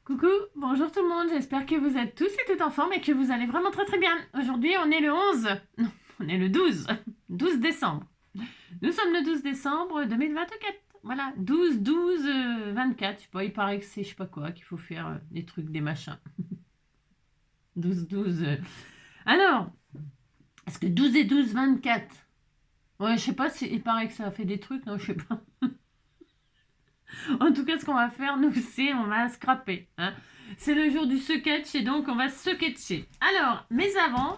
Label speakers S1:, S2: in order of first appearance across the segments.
S1: Coucou, bonjour tout le monde, j'espère que vous êtes tous et toutes en forme et que vous allez vraiment très très bien. Aujourd'hui on est le 11, non, on est le 12 décembre. Nous sommes le 12 décembre 2024. Voilà, 24. Je sais pas, il paraît que c'est je sais pas quoi, qu'il faut faire des trucs, des machins. 12. Alors, est-ce que 12 et 12, 24? Ouais, je sais pas si il paraît que ça fait des trucs, non, je sais pas. En tout cas, ce qu'on va faire, nous, c'est on va scraper. Hein. C'est le jour du sketch et donc on va se sketcher. Alors, mais avant,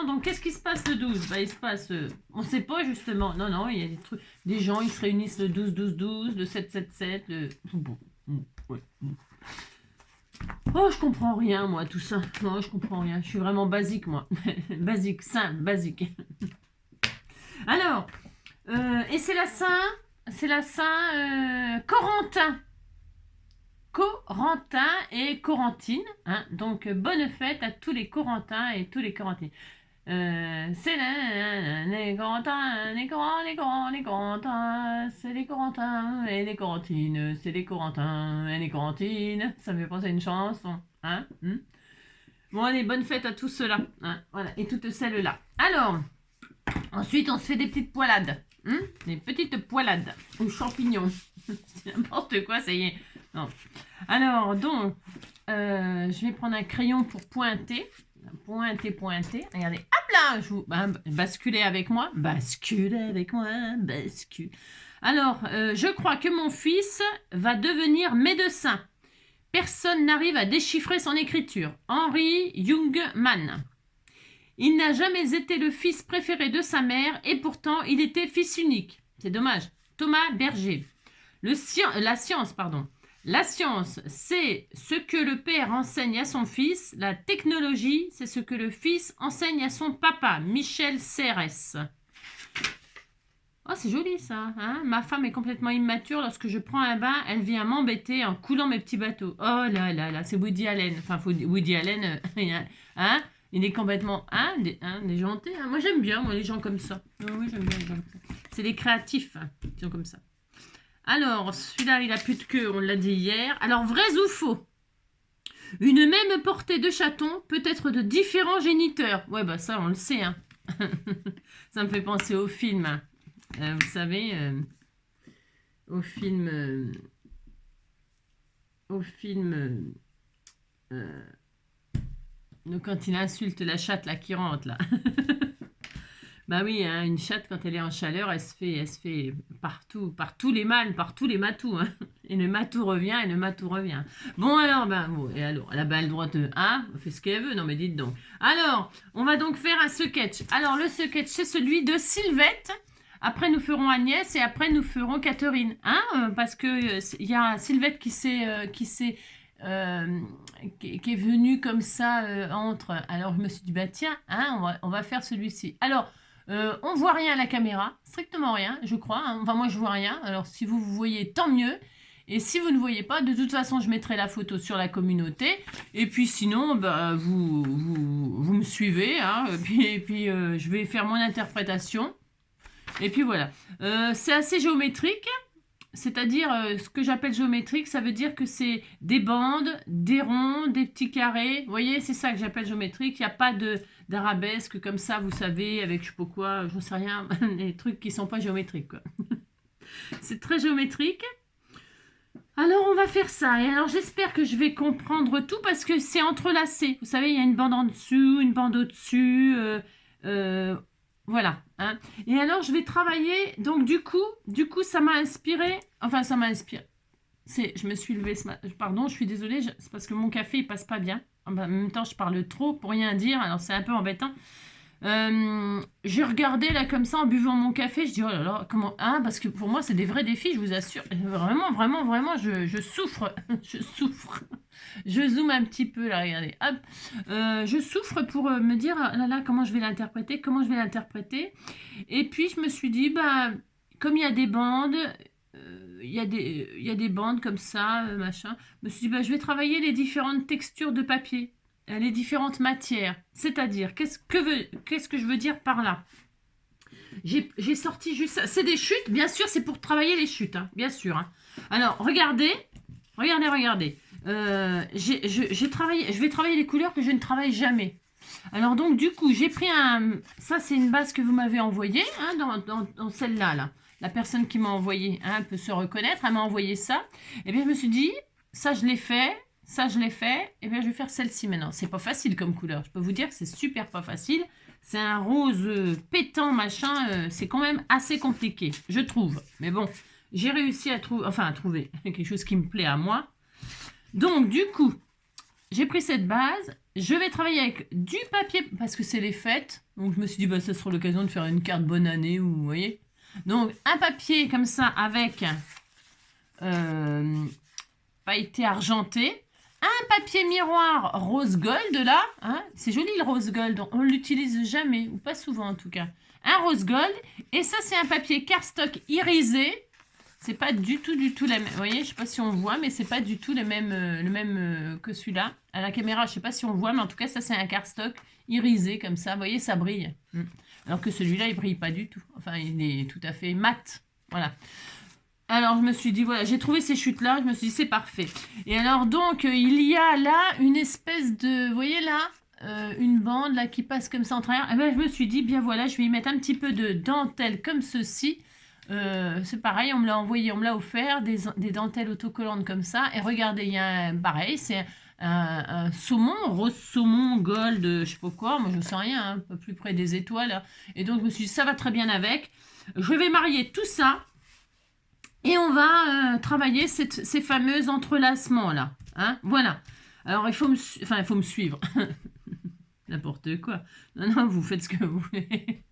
S1: donc qu'est-ce qui se passe le 12? Bah, il se passe, on sait pas justement. Non, non, il y a des trucs, des gens, ils se réunissent le 12, le 7, le... Bon, ouais. Oh, je comprends rien, moi, tout ça. Non, je comprends rien. Je suis vraiment basique, moi. Basique, simple, basique. Alors, et c'est la Saint Corentin. Corentin et Corentine. Hein, donc, bonne fête à tous les Corentins et tous les Corentines. C'est les Corentins, les Corentins, c'est les Corentins et les Corentines, c'est les Corentins et les Corentines. Ça me fait penser à une chanson. Hein, Bon, allez, bonne fête à tous ceux-là. Hein, voilà, et toutes celles-là. Alors, ensuite, on se fait des petites poilades. Des petites poilades aux champignons. C'est n'importe quoi, ça y est. Non. Alors, donc, je vais prendre un crayon pour pointer. Pointer. Regardez, hop là, basculez avec moi. Basculez avec moi, bascule. Alors, je crois que mon fils va devenir médecin. Personne n'arrive à déchiffrer son écriture. Henry Youngman. Il n'a jamais été le fils préféré de sa mère et pourtant il était fils unique. C'est dommage. Thomas Berger. La science, c'est ce que le père enseigne à son fils. La technologie, c'est ce que le fils enseigne à son papa. Michel Serres. Oh, c'est joli ça. Hein, ma femme est complètement immature. Lorsque je prends un bain, elle vient m'embêter en coulant mes petits bateaux. Oh là là là, c'est Woody Allen. Enfin, Woody Allen, hein, il est complètement déjanté. Hein. Moi, j'aime bien les gens comme ça. Oui, j'aime bien les gens comme ça. C'est des créatifs qui sont comme ça. Alors, celui-là, il a plus de queue, on l'a dit hier. Alors, vrai ou faux? Une même portée de chatons peut être de différents géniteurs. Ouais, bah ça, on le sait. Hein. Ça me fait penser au film. Vous savez, au film... quand il insulte la chatte là qui rentre là. Bah oui, hein, une chatte quand elle est en chaleur, elle se fait par tous les mâles, par tous les matous. Hein. Et le matou revient, Bon alors, et alors, elle a le droit de, elle fait ce qu'elle veut, non mais dites donc. Alors, on va donc faire un sketch. Alors le sketch, c'est celui de Sylvette. Après nous ferons Agnès et après nous ferons Catherine, parce que il y a Sylvette qui est venue comme ça entre. Alors je me suis dit bah tiens, on va faire celui-ci. Alors on voit rien à la caméra, strictement rien, je crois. Hein. Enfin moi je vois rien. Alors si vous voyez, tant mieux. Et si vous ne voyez pas, de toute façon je mettrai la photo sur la communauté. Et puis sinon, vous me suivez. Hein. Et puis je vais faire mon interprétation. Et puis voilà. C'est assez géométrique. C'est-à-dire, ce que j'appelle géométrique, ça veut dire que c'est des bandes, des ronds, des petits carrés. Vous voyez, c'est ça que j'appelle géométrique. Il n'y a pas d'arabesque comme ça, vous savez, avec je sais pas quoi, je ne sais rien, des trucs qui ne sont pas géométriques. Quoi. C'est très géométrique. Alors, on va faire ça. Et alors, j'espère que je vais comprendre tout parce que c'est entrelacé. Vous savez, il y a une bande en dessous, une bande au-dessus. Voilà. Hein. Et alors, je vais travailler. Donc, du coup, ça m'a inspiré. Enfin, ça m'a inspiré. Je me suis levée ce matin. Pardon, je suis désolée. C'est parce que mon café, il passe pas bien. En même temps, je parle trop pour rien dire. Alors, c'est un peu embêtant. J'ai regardé là comme ça en buvant mon café. Je dis, oh là là, comment. Parce que pour moi, c'est des vrais défis, je vous assure. Vraiment, je souffre. Je souffre. Je zoome un petit peu là, regardez. Hop. Je souffre pour me dire, là, comment je vais l'interpréter. Et puis, je me suis dit, comme il y a des bandes, il y a des bandes comme ça, machin. Je me suis dit, je vais travailler les différentes textures de papier, les différentes matières. C'est-à-dire, qu'est-ce que je veux dire par là? J'ai sorti juste ça. C'est des chutes, bien sûr, c'est pour travailler les chutes, hein, bien sûr. Hein. Alors, regardez. je vais travailler les couleurs que je ne travaille jamais. Alors donc du coup, j'ai pris un... Ça, c'est une base que vous m'avez envoyée, hein, dans celle-là. Là. La personne qui m'a envoyé hein, peut se reconnaître, elle m'a envoyé ça. Et bien, je me suis dit, ça, je l'ai fait, ça, je l'ai fait. Et bien, je vais faire celle-ci maintenant. C'est pas facile comme couleur. Je peux vous dire que c'est super pas facile. C'est un rose pétant, machin. C'est quand même assez compliqué, je trouve. Mais bon, j'ai réussi à trouver quelque chose qui me plaît à moi. Donc, du coup, j'ai pris cette base. Je vais travailler avec du papier, parce que c'est les fêtes. Donc, je me suis dit, bah, ça sera l'occasion de faire une carte bonne année, ou vous voyez. Donc, un papier comme ça, avec pailleté argenté. Un papier miroir rose gold, là. Hein, c'est joli, le rose gold. On ne l'utilise jamais, ou pas souvent, en tout cas. Un rose gold. Et ça, c'est un papier cardstock irisé. C'est pas du tout la même. Vous voyez, je sais pas si on voit, mais c'est pas du tout le même que celui-là. À la caméra, je sais pas si on voit, mais en tout cas, ça c'est un cardstock irisé comme ça. Vous voyez, ça brille. Alors que celui-là, il brille pas du tout. Enfin, il est tout à fait mat. Voilà. Alors, je me suis dit, voilà, j'ai trouvé ces chutes-là. Je me suis dit, c'est parfait. Et alors, donc, il y a là une espèce de... Vous voyez là une bande là qui passe comme ça en travers. Et bien, je me suis dit, bien voilà, je vais y mettre un petit peu de dentelle comme ceci. C'est pareil, on me l'a envoyé, on me l'a offert, des dentelles autocollantes comme ça. Et regardez, il y a pareil, c'est un saumon, rose saumon, gold, je sais pas quoi, moi je sais rien, hein, un peu plus près des étoiles. Et donc je me suis dit, ça va très bien avec. Je vais marier tout ça et on va travailler ces fameux entrelacements là. Hein, voilà. Alors il faut me suivre. N'importe quoi. Non, vous faites ce que vous voulez.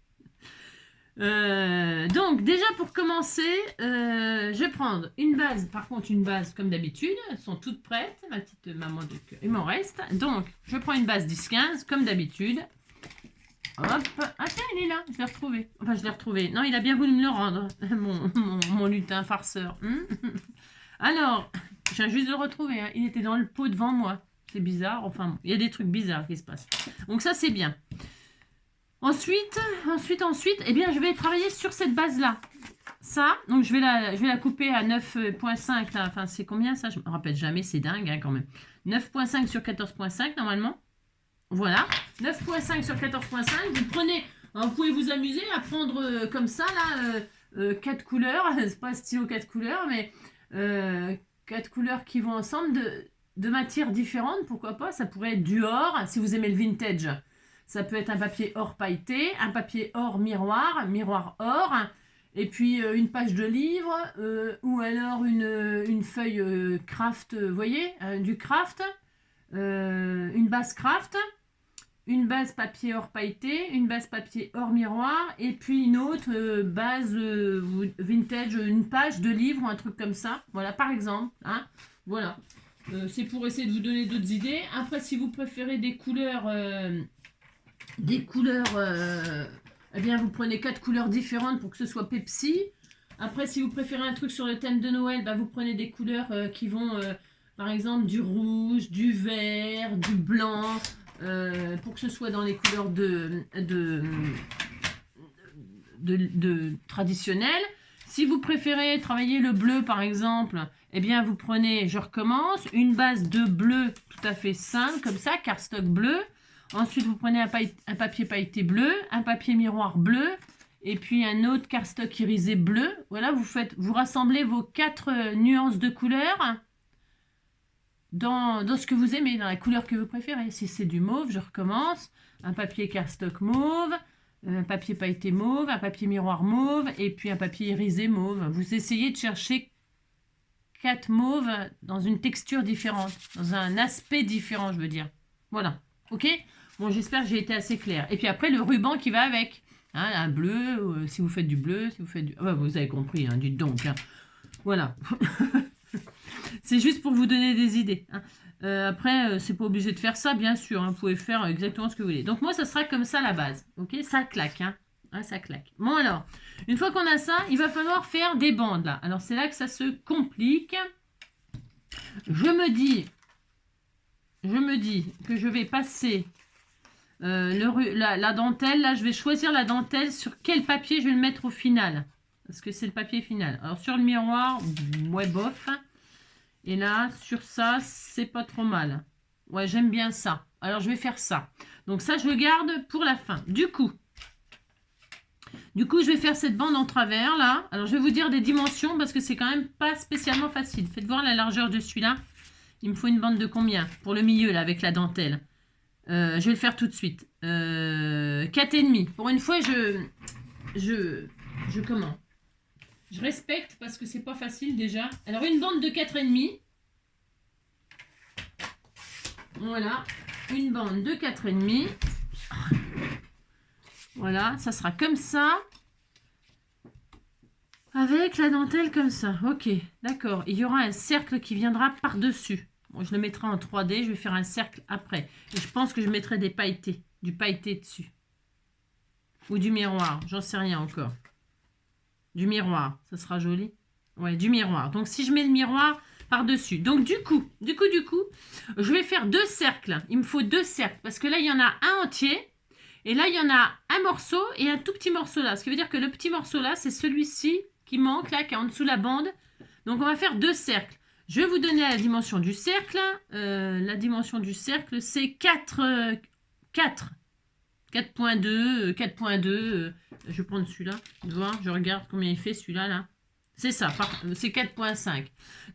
S1: Donc déjà pour commencer, je vais prendre une base, par contre une base comme d'habitude, elles sont toutes prêtes, ma petite maman de cœur, il m'en reste, donc je prends une base 10-15 comme d'habitude, hop, ah tiens il est là, je l'ai retrouvé, enfin je l'ai retrouvé, non il a bien voulu me le rendre, mon lutin farceur, alors, je viens juste de le retrouver, hein. Il était dans le pot devant moi, c'est bizarre, enfin il y a des trucs bizarres qui se passent, donc ça c'est bien. Ensuite, eh bien, je vais travailler sur cette base-là. Ça, donc je vais la couper à 9.5. Enfin, c'est combien ça? Je me rappelle jamais, c'est dingue hein, quand même. 9.5 sur 14.5 normalement. Voilà, 9.5 sur 14.5. Vous prenez, vous pouvez vous amuser à prendre comme ça, là, 4 couleurs. C'est pas un stylo 4 couleurs, mais 4 couleurs qui vont ensemble de matières différentes. Pourquoi pas? Ça pourrait être du or, si vous aimez le vintage. Ça peut être un papier or pailleté, un papier or miroir, miroir or, et puis une page de livre, ou alors une feuille craft, vous voyez, du craft, une base craft, une base papier or pailleté, une base papier or miroir, et puis une autre base vintage, une page de livre ou un truc comme ça, voilà, par exemple, hein, voilà. C'est pour essayer de vous donner d'autres idées. Après, si vous préférez des couleurs... eh bien vous prenez 4 couleurs différentes pour que ce soit Pepsi. Après si vous préférez un truc sur le thème de Noël, bah, vous prenez des couleurs qui vont par exemple du rouge, du vert, du blanc, pour que ce soit dans les couleurs traditionnelles. Si vous préférez travailler le bleu par exemple, eh bien vous prenez, je recommence, une base de bleu tout à fait simple comme ça, cardstock bleu. Ensuite, vous prenez un papier pailleté bleu, un papier miroir bleu, et puis un autre cardstock irisé bleu. Voilà, vous rassemblez vos 4 nuances de couleurs dans ce que vous aimez, dans la couleur que vous préférez. Si c'est du mauve, je recommence. Un papier cardstock mauve, un papier pailleté mauve, un papier miroir mauve, et puis un papier irisé mauve. Vous essayez de chercher 4 mauves dans une texture différente, dans un aspect différent, je veux dire. Voilà, ok ? Bon, j'espère que j'ai été assez claire. Et puis après, le ruban qui va avec. Hein, un bleu, si vous faites du bleu, si vous faites du... Ah bah, vous avez compris, hein, dites donc. Hein. Voilà. C'est juste pour vous donner des idées. Hein. Après, c'est pas obligé de faire ça, bien sûr. Hein. Vous pouvez faire exactement ce que vous voulez. Donc moi, ça sera comme ça la base. Ok, ça claque. Hein. Hein, ça claque. Bon alors, une fois qu'on a ça, il va falloir faire des bandes là. Alors c'est là que ça se complique. Je me dis que je vais passer... la dentelle, là je vais choisir la dentelle sur quel papier je vais le mettre au final, parce que c'est le papier final. Alors sur le miroir, ouais bof, Et là, sur ça, c'est pas trop mal. Ouais, j'aime bien ça. Alors, je vais faire ça. Donc ça, je le garde pour la fin. Du coup, je vais faire cette bande en travers, là. Alors, je vais vous dire des dimensions parce que c'est quand même pas spécialement facile. Faites voir la largeur de celui-là. Il me faut une bande de combien? Pour le milieu, là, avec la dentelle. Je vais le faire tout de suite. 4,5. Pour une fois, comment? Je respecte parce que c'est pas facile déjà. Alors, une bande de 4,5. Voilà. Une bande de 4,5. Voilà, ça sera comme ça. Avec la dentelle comme ça. Ok, d'accord. Il y aura un cercle qui viendra par-dessus. Bon, je le mettrai en 3D. Je vais faire un cercle après. Et je pense que je mettrai des pailletés. Du pailleté dessus. Ou du miroir. J'en sais rien encore. Du miroir. Ça sera joli. Ouais, du miroir. Donc, si je mets le miroir par-dessus. Donc, du coup, je vais faire 2 cercles. Il me faut 2 cercles. Parce que là, il y en a un entier. Et là, il y en a un morceau et un tout petit morceau là. Ce qui veut dire que le petit morceau là, c'est celui-ci qui manque là, qui est en dessous de la bande. Donc, on va faire 2 cercles. Je vais vous donner la dimension du cercle. La dimension du cercle, c'est 4. 4.2. 4.2. Je vais prendre celui-là. Voir, je regarde combien il fait celui-là. Là. C'est ça, c'est 4.5.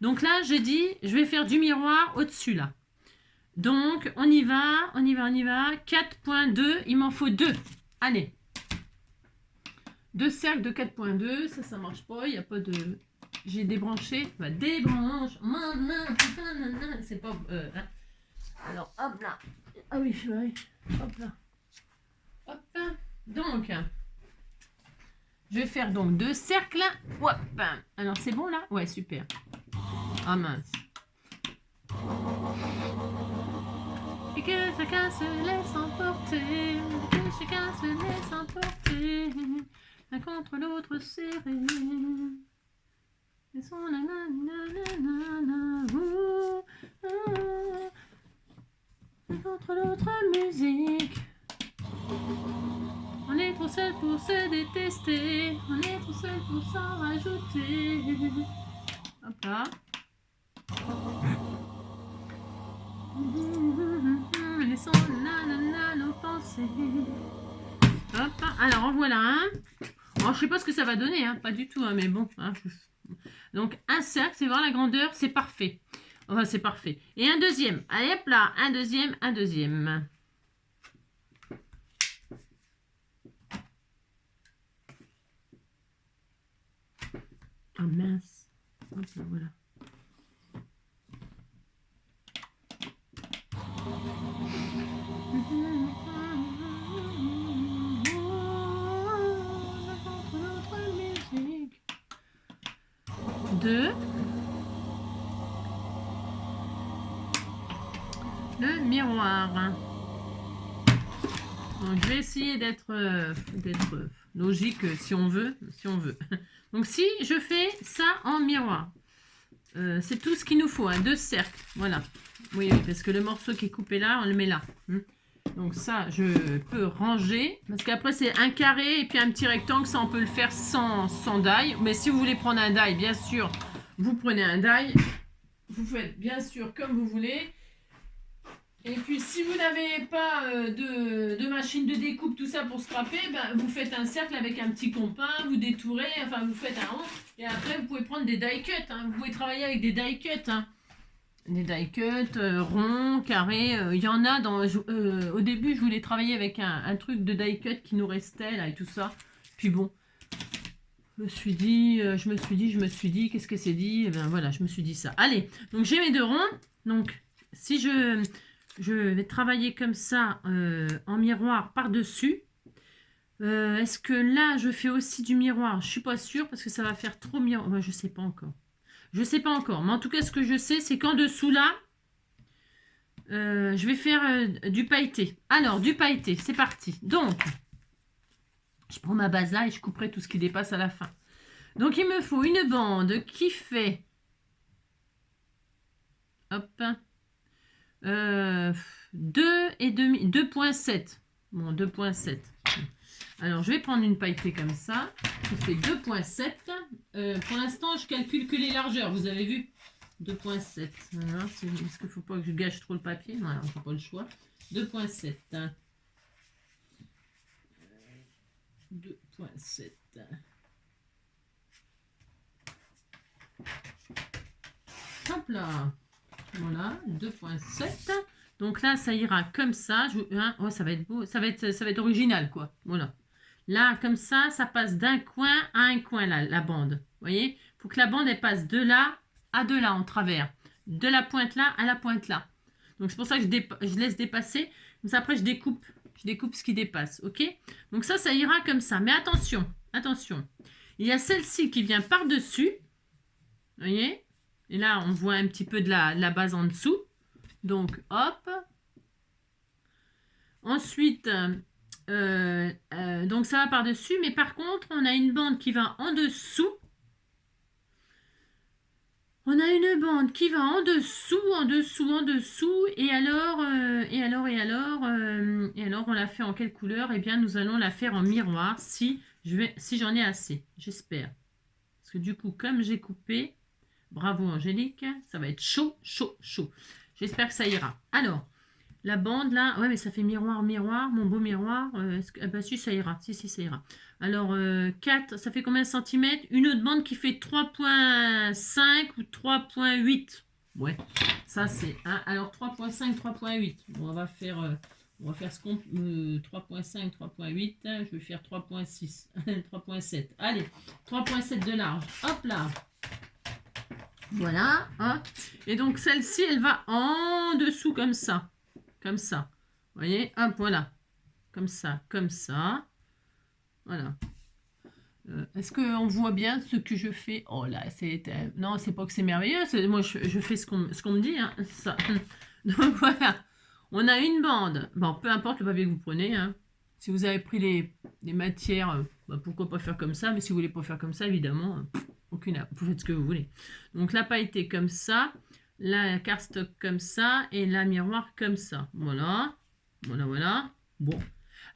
S1: Donc là, j'ai dit, je vais faire du miroir au-dessus là. Donc, on y va. 4.2, il m'en faut 2. Allez. 2 cercles de 4.2, ça marche pas, il n'y a pas de... J'ai débranché, bah, débranche. C'est pas... hein. Alors, hop là. Ah oui, hop là. Hop là. Donc, je vais faire donc 2 cercles. Hop. Alors, c'est bon là? Ouais, super. Ah mince. Et que chacun se laisse emporter, que chacun se laisse emporter, l'un contre l'autre serré. Laissons la nanana, l'un contre l'autre musique. On est trop seul pour se détester, on est trop seul pour s'en rajouter. Hop là. Laissons nos pensées. Hop, alors en voilà un. Bon, je sais pas ce que ça va donner, hein, pas du tout, hein, mais bon. Hein. Donc un cercle, c'est voir la grandeur, c'est parfait. Enfin, c'est parfait. Et un deuxième. Allez, hop là, un deuxième. Oh mince. Hop là, voilà. Le miroir. Donc, je vais essayer d'être logique si on veut. Donc, si je fais ça en miroir, c'est tout ce qu'il nous faut, hein, 2 cercles. Voilà. Oui, parce que le morceau qui est coupé là, on le met là. Donc ça, je peux ranger. Parce qu'après, c'est un carré et puis un petit rectangle. Ça, on peut le faire sans die. Mais si vous voulez prendre un die, bien sûr, vous prenez un die. Vous faites bien sûr comme vous voulez. Et puis, si vous n'avez pas de machine de découpe, tout ça pour scraper, ben, vous faites un cercle avec un petit compas, vous détourez, enfin, vous faites un rond. Et après, vous pouvez prendre des die cuts. Hein. Vous pouvez travailler avec des die cuts. Hein. Des die cuts, ronds, carrés. Il y en a dans... au début, je voulais travailler avec un truc de die cut qui nous restait, là, et tout ça. Puis bon, je me suis dit, qu'est-ce que c'est dit? Et ben voilà, je me suis dit ça. Allez, donc j'ai mes 2 ronds. Donc, si je vais travailler comme ça en miroir par-dessus. Est-ce que là, je fais aussi du miroir? Je suis pas sûre parce que ça va faire trop miroir. Enfin, je sais pas encore. Mais en tout cas, ce que je sais, c'est qu'en dessous là, je vais faire du pailleté. Alors, du pailleté, c'est parti. Donc, je prends ma base là et je couperai tout ce qui dépasse à la fin. Donc, il me faut une bande qui fait... Hop. 2,7. Bon, 2,7. Alors, je vais prendre une pailletée comme ça. Qui fait 2,7. Pour l'instant, je calcule que les largeurs, vous avez vu. 2,7. Voilà, est-ce qu'il ne faut pas que je gâche trop le papier? Voilà, j'ai pas le choix. 2,7. 2,7. Hop là. Voilà, 2,7. Donc là, ça ira comme ça. Hein, oh, ça va être beau. Ça va être original, quoi. Voilà. Là, comme ça passe d'un coin à un coin, là, la bande. Vous voyez? Il faut que la bande, elle passe de là à de là, en travers. De la pointe là à la pointe là. Donc, c'est pour ça que je laisse dépasser. Comme ça, après, je découpe ce qui dépasse. OK? Donc, ça ira comme ça. Mais attention, attention. Il y a celle-ci qui vient par-dessus. Vous voyez? Et là, on voit un petit peu de la base en dessous. Donc, hop. Ensuite, donc ça va par-dessus. Mais par contre, on a une bande qui va en dessous. On a une bande qui va en dessous, en dessous, en dessous. Et alors, on la fait en quelle couleur? Eh bien, nous allons la faire en miroir si j'en ai assez. J'espère. Parce que du coup, comme j'ai coupé, bravo Angélique, ça va être chaud, chaud, chaud. J'espère que ça ira. Alors, la bande là, ouais, mais ça fait miroir, miroir, mon beau miroir. Ah bah si, ça ira. Si, ça ira. Alors, 4, ça fait combien de centimètres? Une autre bande qui fait 3,5 ou 3,8. Ouais, ça c'est. Hein, alors, 3,5, 3,8. Bon, on va faire ce qu'on. 3,5, 3,8. Je vais faire 3,6. 3,7. Allez, 3,7 de large. Hop là. Voilà. Hop. Et donc, celle-ci, elle va en dessous comme ça. Comme ça. Vous voyez? Hop, voilà. Comme ça, comme ça. Voilà. Est-ce qu'on voit bien ce que je fais? Oh là, non, c'est pas que c'est merveilleux. Moi, je fais ce qu'on me dit. Hein, ça. Donc voilà. On a une bande. Bon, peu importe le papier que vous prenez. Hein. Si vous avez pris les matières, bah, pourquoi pas faire comme ça? Mais si vous voulez pas faire comme ça, évidemment, aucune. Vous faites ce que vous voulez. Donc la pailleté comme ça. La cardstock comme ça. Et la miroir comme ça. Voilà. Voilà, voilà. Bon.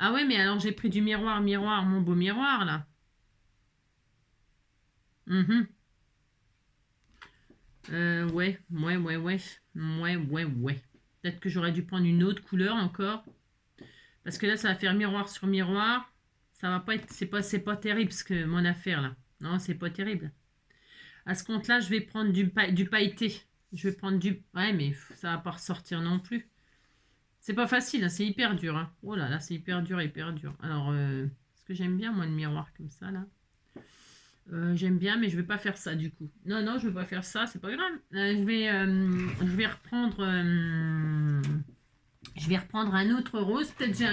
S1: Ah ouais, mais alors j'ai pris du miroir, mon beau miroir, là. Ouais. Ouais. Peut-être que j'aurais dû prendre une autre couleur encore. Parce que là, ça va faire miroir sur miroir. Ça va pas être... C'est pas terrible, ce que mon affaire, là. Non, c'est pas terrible. À ce compte-là, je vais prendre du pailleté. Je vais prendre du... Ouais, mais ça va pas ressortir non plus. C'est pas facile, hein, c'est hyper dur. Hein. Oh là là, c'est hyper dur, hyper dur. Alors, est-ce que j'aime bien, moi, le miroir comme ça, là? J'aime bien, mais je vais pas faire ça, du coup. Non, non, je vais pas faire ça, c'est pas grave. Je vais reprendre... je vais reprendre un autre rose. Peut-être j'ai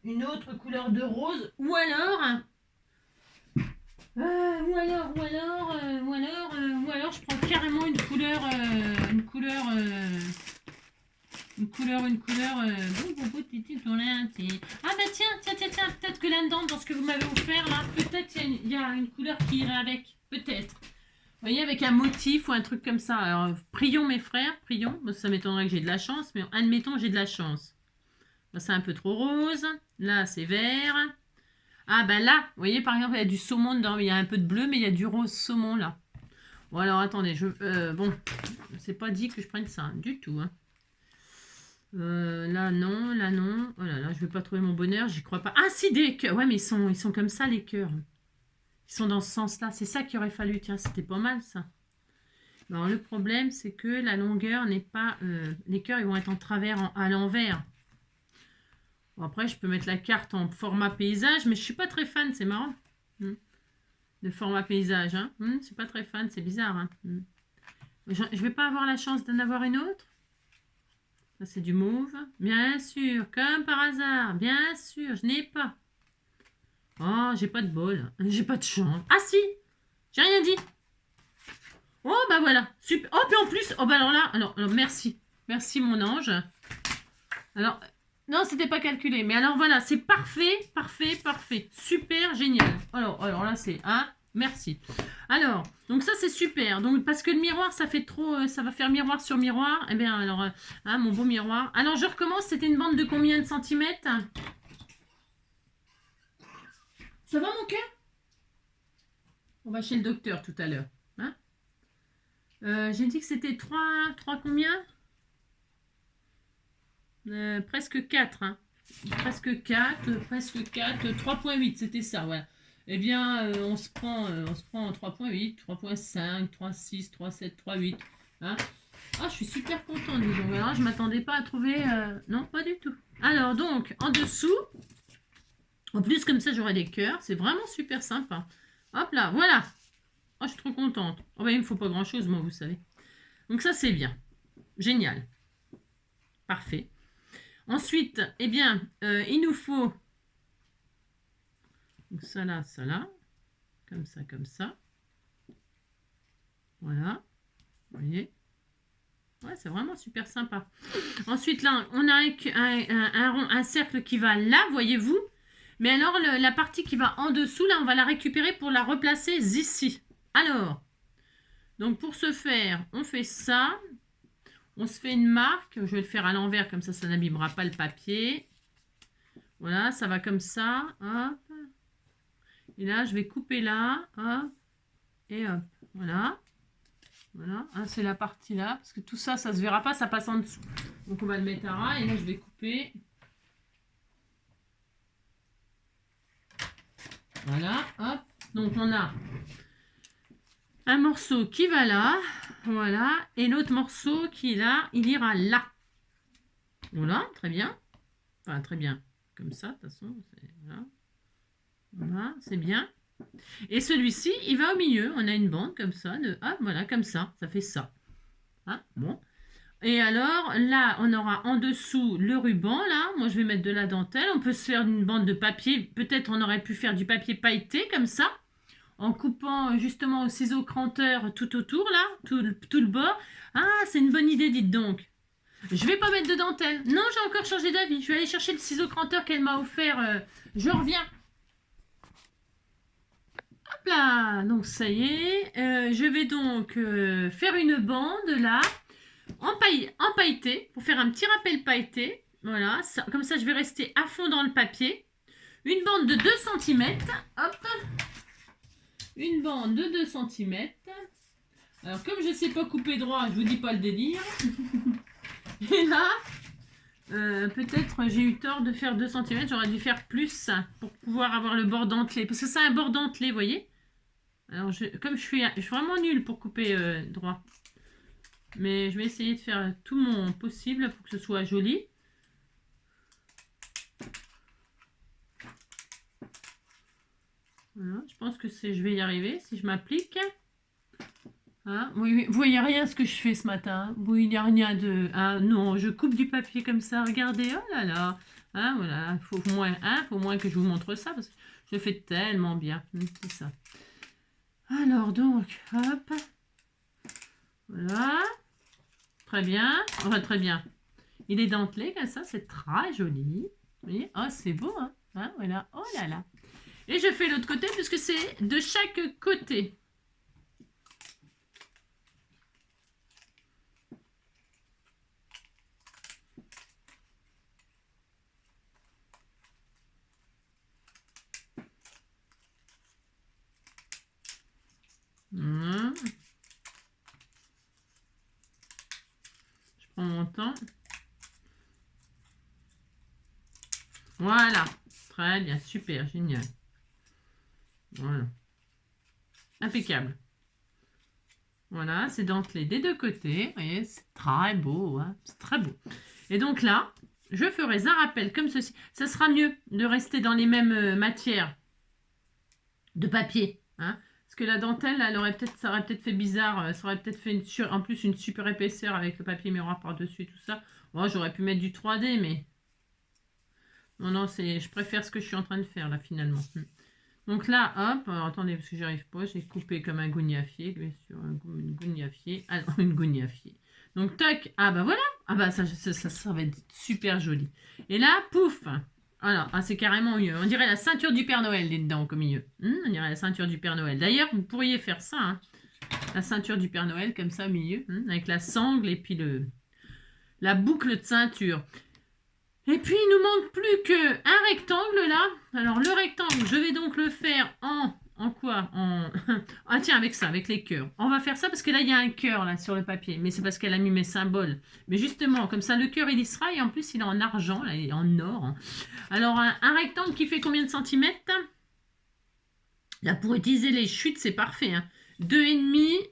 S1: une autre couleur de rose. Ou alors... ou alors, je prends carrément une couleur... Ah bah tiens, peut-être que là-dedans, dans ce que vous m'avez offert, là, peut-être il y a une couleur qui irait avec. Peut-être. Vous voyez, avec un motif ou un truc comme ça. Alors, prions mes frères, prions. Moi, ça m'étonnerait que j'ai de la chance, mais admettons, j'ai de la chance. Là, c'est un peu trop rose. Là, c'est vert. Ah bah là, vous voyez, par exemple, il y a du saumon dedans. Il y a un peu de bleu, mais il y a du rose saumon, là. Bon, alors, attendez. Bon, c'est pas dit que je prenne ça, du tout, hein. Là non, là non. Oh là là, je vais pas trouver mon bonheur, j'y crois pas. Ah si, des cœurs. Ouais, mais ils sont comme ça, les cœurs. Ils sont dans ce sens-là. C'est ça qu'il aurait fallu. Tiens, c'était pas mal, ça. Alors, le problème, c'est que la longueur n'est pas... les cœurs, ils vont être en travers, à l'envers. Bon, après, je peux mettre la carte en format paysage, mais je suis pas très fan, c'est marrant. De format paysage, hein. Je suis pas très fan, c'est bizarre, hein. Je vais pas avoir la chance d'en avoir une autre. Ça, c'est du mauve. Bien sûr, comme par hasard. Bien sûr, je n'ai pas. Oh, j'ai pas de bol. J'ai pas de chance. Ah si, j'ai rien dit. Oh, bah voilà. Super. Oh, puis en plus, oh, bah alors là, alors merci. Merci, mon ange. Alors, non, c'était pas calculé. Mais alors voilà, c'est parfait, parfait, parfait. Super, génial. Alors là, c'est un... Merci. Alors, donc ça c'est super. Donc parce que le miroir, ça fait trop, ça va faire miroir sur miroir. Eh bien alors, hein, mon beau miroir. Alors je recommence. C'était une bande de combien de centimètres? Ça va mon cœur? On va chez le docteur tout à l'heure. Hein, J'ai dit que c'était 3 combien? Presque 4, hein. Presque 4, 3,8, c'était ça, voilà. Eh bien, on se prend 3,8, 3,5, 3,6, 3,7, 3,8. Hein. Ah, je suis super contente, dis donc. Alors, je m'attendais pas à trouver... Non, pas du tout. Alors, donc, en dessous, en plus, comme ça, j'aurai des cœurs. C'est vraiment super sympa. Hop là, voilà. Oh, je suis trop contente. Oh, ben, il me faut pas grand-chose, moi, vous savez. Donc ça, c'est bien. Génial. Parfait. Ensuite, eh bien, il nous faut ça là, comme ça, comme ça. Voilà. Vous voyez? Ouais, c'est vraiment super sympa. Ensuite, là, on a un cercle qui va là, voyez-vous. Mais alors, la partie qui va en dessous, là, on va la récupérer pour la replacer ici. Alors, donc pour ce faire, on fait ça. On se fait une marque. Je vais le faire à l'envers, comme ça n'abîmera pas le papier. Voilà, ça va comme ça. Hop. Et là, je vais couper là. Hop. Et hop. Voilà. Voilà. Hein, c'est la partie là. Parce que tout ça, ça se verra pas, ça passe en dessous. Donc, on va le mettre à ras. Et là, je vais couper. Voilà. Hop. Donc, on a un morceau qui va là. Voilà. Et l'autre morceau qui est là, il ira là. Voilà. Très bien. Enfin, très bien. Comme ça, de toute façon. Voilà. Voilà. C'est bien. Et celui-ci, il va au milieu. On a une bande comme ça. Voilà, comme ça. Ça fait ça. Hein, bon. Et alors, là, on aura en dessous le ruban, là. Moi, je vais mettre de la dentelle. On peut se faire une bande de papier. Peut-être on aurait pu faire du papier pailleté, comme ça. En coupant justement au ciseau cranteur tout autour, là. Tout le bord. Ah, c'est une bonne idée, dites donc. Je vais pas mettre de dentelle. Non, j'ai encore changé d'avis. Je vais aller chercher le ciseau cranteur qu'elle m'a offert. Je reviens. Hop là, donc ça y est, je vais donc faire une bande là, en pailleté, pour faire un petit rappel pailleté. Voilà, ça, comme ça je vais rester à fond dans le papier. Une bande de 2 cm. Hop, une bande de 2 cm. Alors comme je ne sais pas couper droit, je vous dis pas le délire. Et là, peut-être j'ai eu tort de faire 2 cm, j'aurais dû faire plus pour pouvoir avoir le bord dentelé. Parce que c'est un bord dentelé, vous voyez. Alors, comme je suis vraiment nulle pour couper droit. Mais je vais essayer de faire tout mon possible pour que ce soit joli. Voilà, je pense que je vais y arriver si je m'applique. Hein, vous voyez rien ce que je fais ce matin. Il n'y a rien de... Ah non, je coupe du papier comme ça. Regardez, oh là là. Hein, voilà, faut moins que je vous montre ça parce que je le fais tellement bien. C'est ça. Alors donc, hop. Voilà. Très bien. Enfin, très bien. Il est dentelé comme ça, c'est très joli. Vous voyez? Oh, c'est beau, hein? Hein, voilà. Oh là là. Et je fais l'autre côté puisque c'est de chaque côté. Je prends mon temps. Voilà. Très bien, super, génial. Voilà. Impeccable. Voilà, c'est dentelé des deux côtés. Vous voyez, c'est très beau. Hein, c'est très beau. Et donc là, je ferai un rappel comme ceci. Ça sera mieux de rester dans les mêmes matières de papier. Hein, parce que la dentelle, ça aurait peut-être fait bizarre. Ça aurait peut-être fait en plus une super épaisseur avec le papier miroir par-dessus tout ça. Bon, j'aurais pu mettre du 3D, mais... Non, je préfère ce que je suis en train de faire là finalement. Donc là, hop, alors, attendez, parce que j'y arrive pas, j'ai coupé comme un gougnafier, bien sûr, une gougnafier. Ah non, une gougnafier. Donc tac, ah bah voilà, ah bah ça va être super joli. Et là, pouf, alors, c'est carrément mieux. On dirait la ceinture du Père Noël dedans au milieu. On dirait la ceinture du Père Noël. D'ailleurs, vous pourriez faire ça, hein, la ceinture du Père Noël comme ça au milieu, avec la sangle et puis la boucle de ceinture. Et puis, il nous manque plus qu'un rectangle là. Alors, le rectangle, je vais donc le faire en En quoi? Ah tiens, avec ça, avec les cœurs. On va faire ça parce que là, il y a un cœur là sur le papier. Mais c'est parce qu'elle a mis mes symboles. Mais justement, comme ça, le cœur, il y sera. Et en plus, il est en argent, là, il est en or. Alors, un rectangle qui fait combien de centimètres? Là, pour utiliser les chutes, c'est parfait. Hein. 2,5.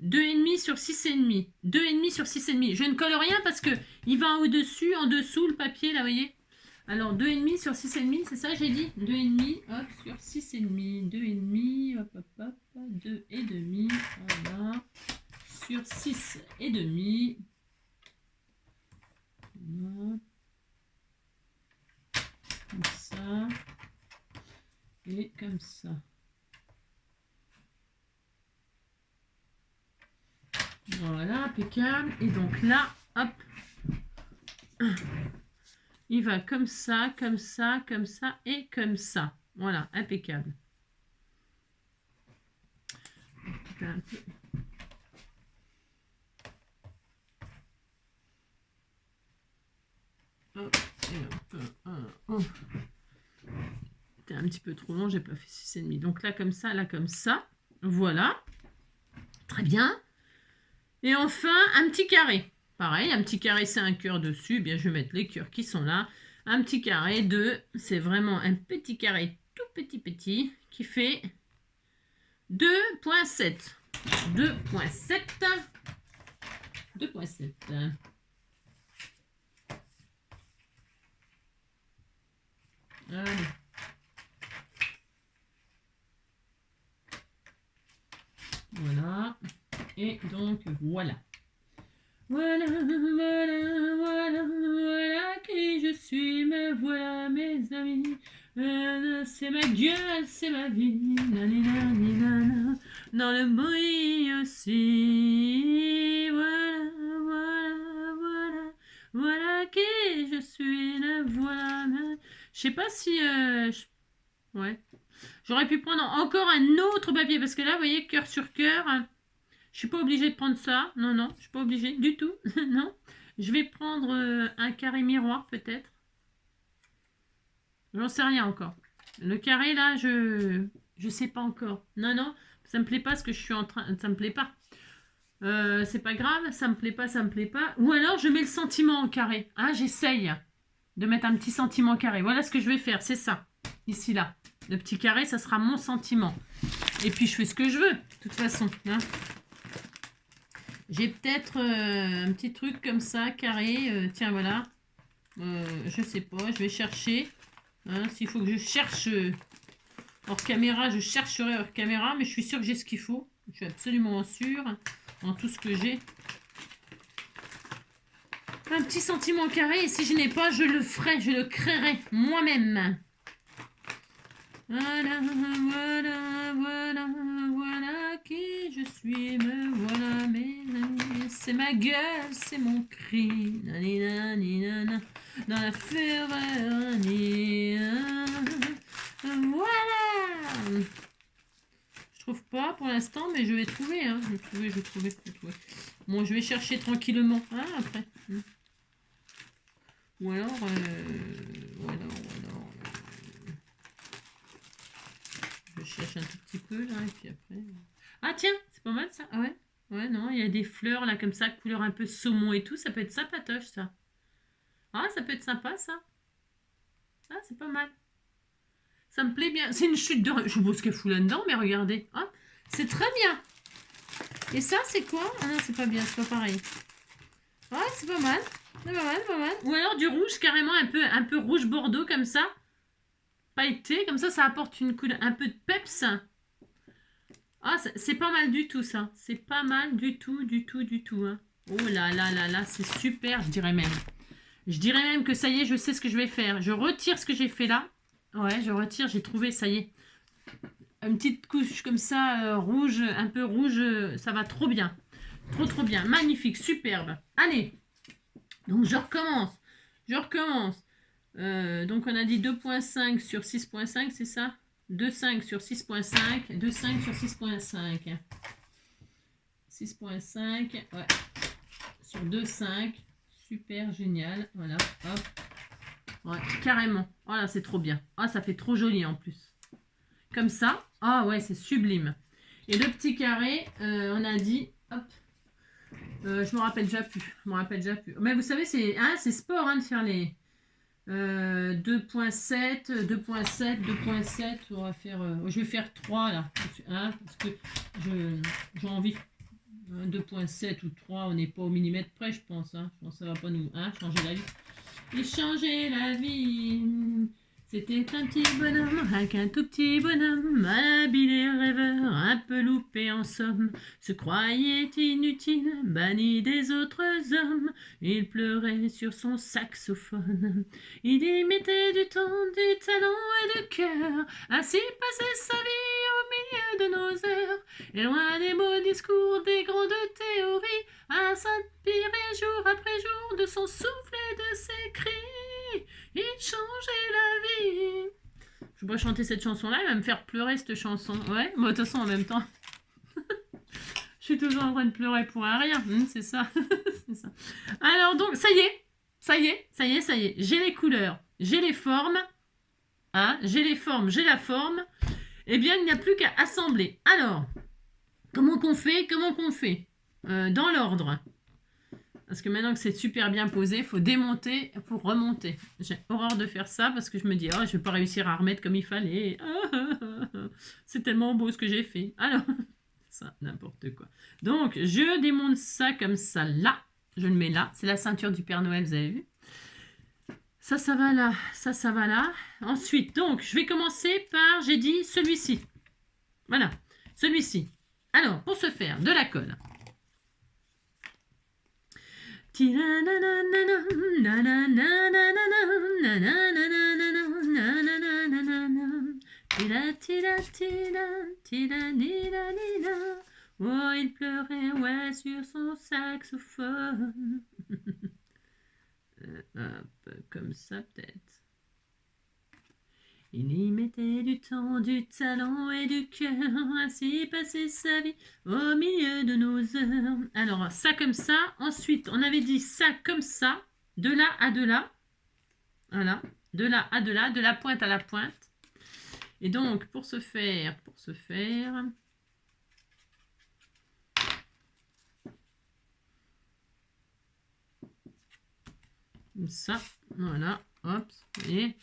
S1: 2,5 sur 6,5. 2,5 sur 6,5. Je ne colle rien parce que il va au-dessus, en dessous, le papier, là, vous voyez. Alors, 2,5 sur 6,5, c'est ça j'ai dit? 2,5, hop, sur 6,5. 2,5, hop, hop, hop, 2,5, voilà. Sur 6,5. Voilà. Comme ça. Et comme ça. Voilà, impeccable. Et donc là, hop. Il va comme ça, comme ça, comme ça et comme ça. Voilà, impeccable. Un peu. Hop, et hop, c'était un petit peu trop long, j'ai pas fait 6,5. Donc là comme ça. Voilà. Très bien. Et enfin, un petit carré. Pareil, un petit carré, c'est un cœur dessus. Eh bien, je vais mettre les cœurs qui sont là. Un petit carré de... C'est vraiment un petit carré tout petit qui fait 2,7. 2,7. 2,7. Allez. Voilà. Et donc, voilà. Voilà qui je suis, me voilà mes amis. C'est ma gueule, c'est ma vie. Dans le bruit aussi. Voilà qui je suis, me voilà. Je sais pas si... Ouais. J'aurais pu prendre encore un autre papier parce que là, vous voyez, cœur sur cœur. Je suis pas obligée de prendre ça. Non, je suis pas obligée du tout. Non. Je vais prendre un carré miroir peut-être. J'en sais rien encore. Le carré là, je sais pas encore. Non, ça me plaît pas ce que je suis en train. Ça me plaît pas. C'est pas grave, ça me plaît pas, ça me plaît pas. Ou alors je mets le sentiment en carré. Ah, j'essaye de mettre un petit sentiment carré. Voilà ce que je vais faire, c'est ça. Ici là. Le petit carré, ça sera mon sentiment. Et puis je fais ce que je veux, de toute façon. Hein. J'ai peut-être un petit truc comme ça, carré. Tiens, voilà. Je sais pas, je vais chercher. Hein, s'il faut que je cherche hors caméra, je chercherai hors caméra. Mais je suis sûre que j'ai ce qu'il faut. Je suis absolument sûre en tout ce que j'ai. Un petit sentiment carré. Et si je n'ai pas, je le ferai. Je le créerai moi-même. Voilà qui je suis, me voilà, mais c'est ma gueule, c'est mon cri, dans la fureur, voilà. Je trouve pas pour l'instant, mais je vais trouver, hein. Je vais trouver. Bon, je vais chercher tranquillement, hein, après. Ou alors, je cherche un tout petit peu là et puis après. Ah tiens, c'est pas mal ça. Ah ouais. Ouais, non, il y a des fleurs là comme ça, couleur un peu saumon et tout, ça peut être sympatoche ça. Ah, ça peut être sympa ça. Ah, c'est pas mal. Ça me plaît bien. C'est une chute de... Je suppose qu'elle fout là-dedans, mais regardez. Ah, c'est très bien. Et ça, c'est quoi? Ah non, c'est pas bien, c'est pas pareil. Ouais, c'est pas mal. C'est pas mal, pas mal. Ou alors du rouge carrément un peu rouge bordeaux comme ça. Pailleté, comme ça apporte une couleur, un peu de peps. Ah, c'est pas mal du tout ça. C'est pas mal du tout. Hein. Oh là là, c'est super, je dirais même. Je dirais même que ça y est, je sais ce que je vais faire. Je retire ce que j'ai fait là. Ouais, je retire, j'ai trouvé, ça y est. Une petite couche comme ça, rouge, un peu rouge, ça va trop bien. Trop bien, magnifique, superbe. Allez, donc je recommence. Donc on a dit 2,5 sur 6,5, c'est ça? 2,5 sur 6,5. 2,5 sur 6,5. 6,5. Ouais. Sur 2,5. Super, génial. Voilà. Hop. Ouais, carrément. Voilà, c'est trop bien. Ah, ça fait trop joli en plus. comme ça. Ah ouais, c'est sublime. Et le petit carré, on a dit, hop, je me rappelle déjà plus. Je me rappelle déjà plus. Mais vous savez, c'est sport de faire les 2.7, 2.7, 2.7. On va faire, je vais faire 3 là, parce que j'ai envie. 2.7 ou 3, on n'est pas au millimètre près, je pense. Je pense que ça va pas nous changer la vie. Et changer la vie. C'était un petit bonhomme, avec un tout petit bonhomme, malhabile et rêveur, un peu loupé en somme, se croyait inutile, banni des autres hommes. Il pleurait sur son saxophone, il y mettait du temps, du talent et du cœur, ainsi passait sa vie au milieu de nos heures, et loin des beaux discours, des grandes théories, à s'inspirer jour après jour de son souffle et de ses cris. Il changeait la vie. Je pourrais chanter cette chanson-là, elle va me faire pleurer cette chanson. Ouais, mais de toute façon, en même temps, je suis toujours en train de pleurer pour un rien. C'est ça. C'est ça. Alors, donc, ça y est. J'ai les couleurs, j'ai les formes. J'ai les formes, j'ai la forme. Eh bien, il n'y a plus qu'à assembler. Alors, comment qu'on fait dans l'ordre. Parce que maintenant que c'est super bien posé, il faut démonter pour remonter. J'ai horreur de faire ça parce que je me dis, oh, je vais pas réussir à remettre comme il fallait. C'est tellement beau ce que j'ai fait. Alors, ça, n'importe quoi. Donc, je démonte ça comme ça, là. Je le mets là. C'est la ceinture du Père Noël, vous avez vu. Ça va là. Ça va là. Ensuite, donc, je vais commencer par, j'ai dit, celui-ci. Voilà, celui-ci. Alors, pour ce faire, de la colle. Oh, il pleurait, ouais, sur son saxophone. Hop, comme ça peut-être. Il y mettait du temps, du talent et du cœur, ainsi passait sa vie au milieu de nos heures. Alors, ça comme ça. Ensuite, on avait dit ça comme ça, de là à de là. Voilà, de là à de là, de la pointe à la pointe. Et donc, pour ce faire, comme ça, voilà, hop, et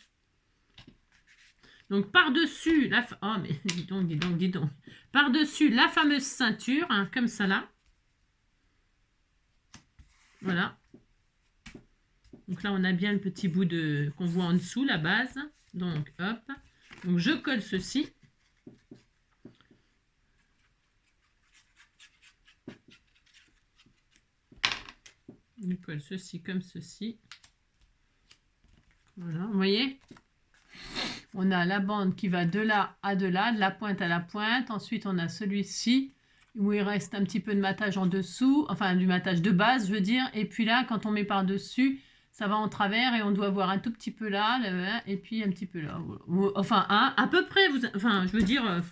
S1: donc par-dessus la oh mais dis donc. Par-dessus la fameuse ceinture, comme ça là. Voilà. Donc là, on a bien le petit bout qu'on voit en dessous, la base. Donc, hop. Donc, je colle ceci. Je colle ceci comme ceci. Voilà, vous voyez ? On a la bande qui va de là à de là, de la pointe à la pointe. Ensuite, on a celui-ci où il reste un petit peu de matage en dessous, enfin du matage de base, je veux dire. Et puis là, quand on met par-dessus, ça va en travers et on doit voir un tout petit peu là, et puis un petit peu là. Enfin, à peu près, enfin, je veux dire,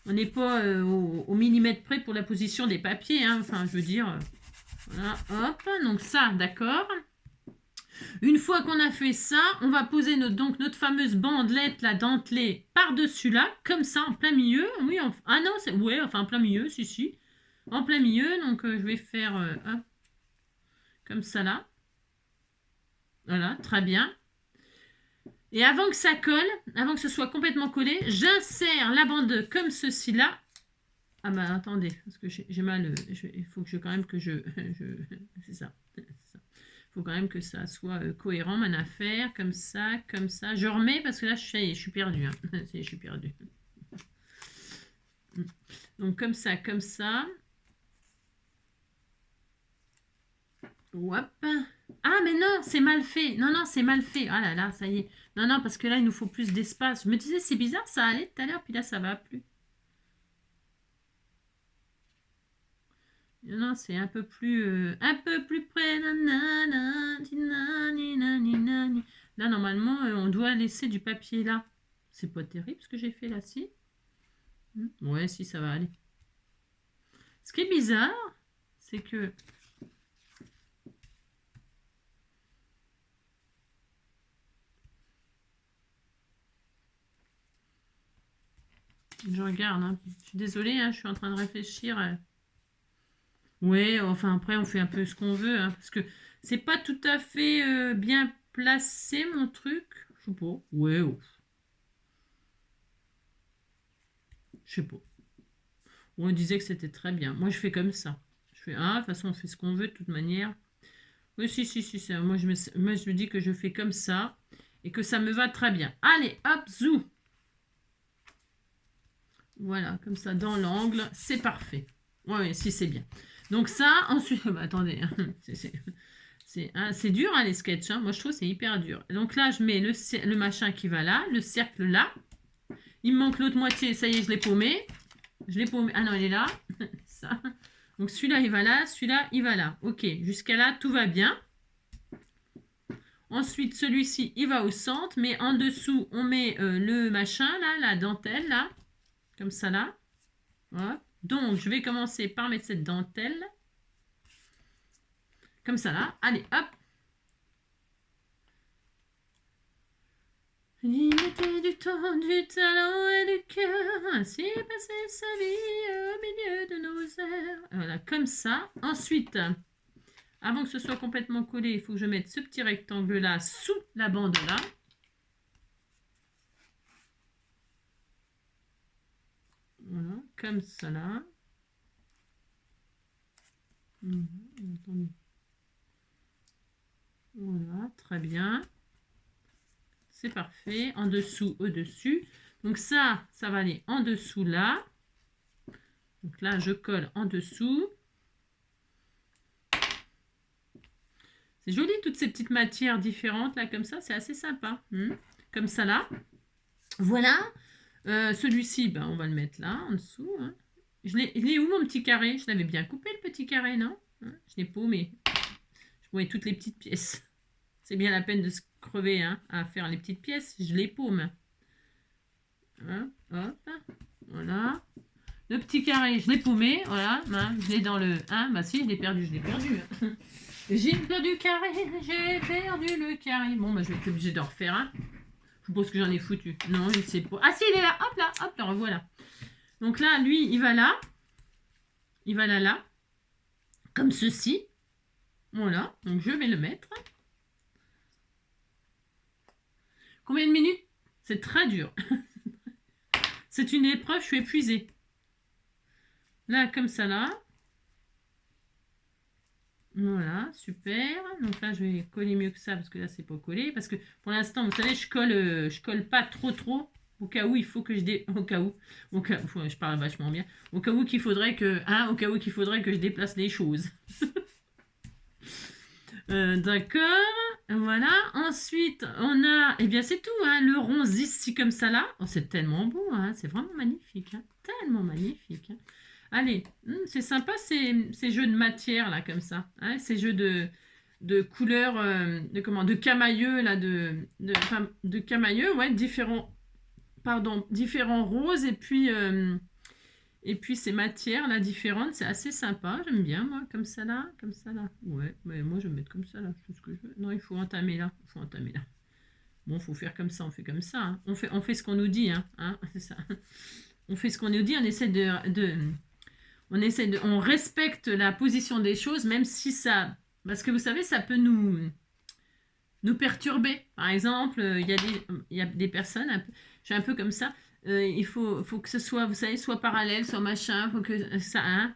S1: on n'est pas au millimètre près pour la position des papiers. Enfin, je veux dire, voilà, hop, donc ça, d'accord. Une fois qu'on a fait ça, on va poser notre fameuse bandelette, la dentelée, par-dessus là, comme ça, en plein milieu. Oui, ah non, ouais, enfin en plein milieu, si. En plein milieu, donc je vais faire comme ça là. Voilà, très bien. Et avant que ça colle, avant que ce soit complètement collé, j'insère la bande comme ceci là. Ah bah attendez, parce que j'ai mal, il faut que quand même que c'est ça. Faut quand même que ça soit cohérent, mon affaire, comme ça. Je remets parce que là, je suis perdue. Je suis perdue. Donc, comme ça. Hop. Ah, mais non, c'est mal fait. Non, c'est mal fait. Ah là là, ça y est. Non, parce que là, il nous faut plus d'espace. Je me disais, c'est bizarre, ça allait tout à l'heure, puis là, ça va plus. Non, c'est un peu plus près. Là, normalement, on doit laisser du papier là. C'est pas terrible ce que j'ai fait là, si. Ouais, si, ça va aller. Ce qui est bizarre, c'est que regarde. Hein. Je suis désolée, hein, je suis en train de réfléchir. Ouais, enfin après on fait un peu ce qu'on veut, hein, parce que c'est pas tout à fait bien placé mon truc. Je sais pas. Ouais, oh. Je sais pas. On disait que c'était très bien. Moi je fais comme ça. Je fais, de toute façon on fait ce qu'on veut de toute manière. Oui, si. Moi je me dis que je fais comme ça et que ça me va très bien. Allez, hop, zou. Voilà, comme ça dans l'angle, c'est parfait. Oui, si c'est bien. Donc ça, ensuite, attendez, c'est dur hein, les sketchs. Hein. Moi je trouve c'est hyper dur. Donc là, je mets le machin qui va là, le cercle là. Il me manque l'autre moitié, ça y est, je l'ai paumé. Je l'ai paumé. Ah non, il est là. Ça. Donc celui-là, il va là, celui-là, il va là. Ok, jusqu'à là, tout va bien. Ensuite, celui-ci, il va au centre, mais en dessous, on met le machin, là, la dentelle, là, comme ça, là. Voilà. Donc, je vais commencer par mettre cette dentelle, comme ça, là. Allez, hop. Il mettait du temps, du talent et du cœur, ainsi passait sa vie au milieu de nos airs. Voilà, comme ça. Ensuite, avant que ce soit complètement collé, il faut que je mette ce petit rectangle-là sous la bande là. Voilà, comme ça là. Voilà, très bien. C'est parfait. En dessous, au-dessus. Donc ça va aller en dessous là. Donc là, je colle en dessous. C'est joli, toutes ces petites matières différentes, là, comme ça, c'est assez sympa. Comme ça, là. Voilà. Celui-ci, ben, on va le mettre là, en dessous. Hein. Il est où, mon petit carré? Je l'avais bien coupé, le petit carré, non? Je l'ai paumé. Je paumais toutes les petites pièces. C'est bien la peine de se crever hein, à faire les petites pièces. Je les paume. Hein, hop. Voilà. Le petit carré, je l'ai paumé. Voilà. Hein, je l'ai dans le... Hein, bah si, je l'ai perdu. J'ai perdu le carré, j'ai perdu le carré. Bon, bah, je vais être obligée de refaire un. Je suppose que j'en ai foutu. Non, je sais pas. Ah, si, il est là. Hop, là, revoilà. Donc là, lui, il va là. Il va là. Comme ceci. Voilà. Donc, je vais le mettre. Combien de minutes? C'est très dur. C'est une épreuve, je suis épuisée. Là, comme ça, là. Voilà, super. Donc là, je vais coller mieux que ça parce que là, c'est pas collé. Parce que pour l'instant, vous savez, je colle pas trop. Au cas où il faut que je parle vachement bien. Au cas où qu'il faudrait que, je déplace les choses. D'accord. Voilà. Ensuite, on a, eh bien, c'est tout, hein, le rond ici comme ça là. Oh, c'est tellement beau, hein, c'est vraiment magnifique, hein, tellement magnifique. Hein. Allez, c'est sympa ces jeux de matière là comme ça, hein, ces jeux de couleurs, de camailleux là, de camailleux, ouais, différents roses et puis ces matières là différentes, c'est assez sympa, j'aime bien moi, comme ça là. Ouais, mais moi je vais mettre comme ça là, c'est ce que je veux. Non, il faut entamer là, Bon, faut faire comme ça, on fait comme ça. Hein. On fait ce qu'on nous dit, hein, c'est ça. On fait ce qu'on nous dit, on essaie on respecte la position des choses, même si ça, parce que vous savez, ça peut nous perturber. Par exemple, il y a des personnes, je suis un peu comme ça. Il faut que ce soit, vous savez, soit parallèle, soit machin, faut que ça, hein.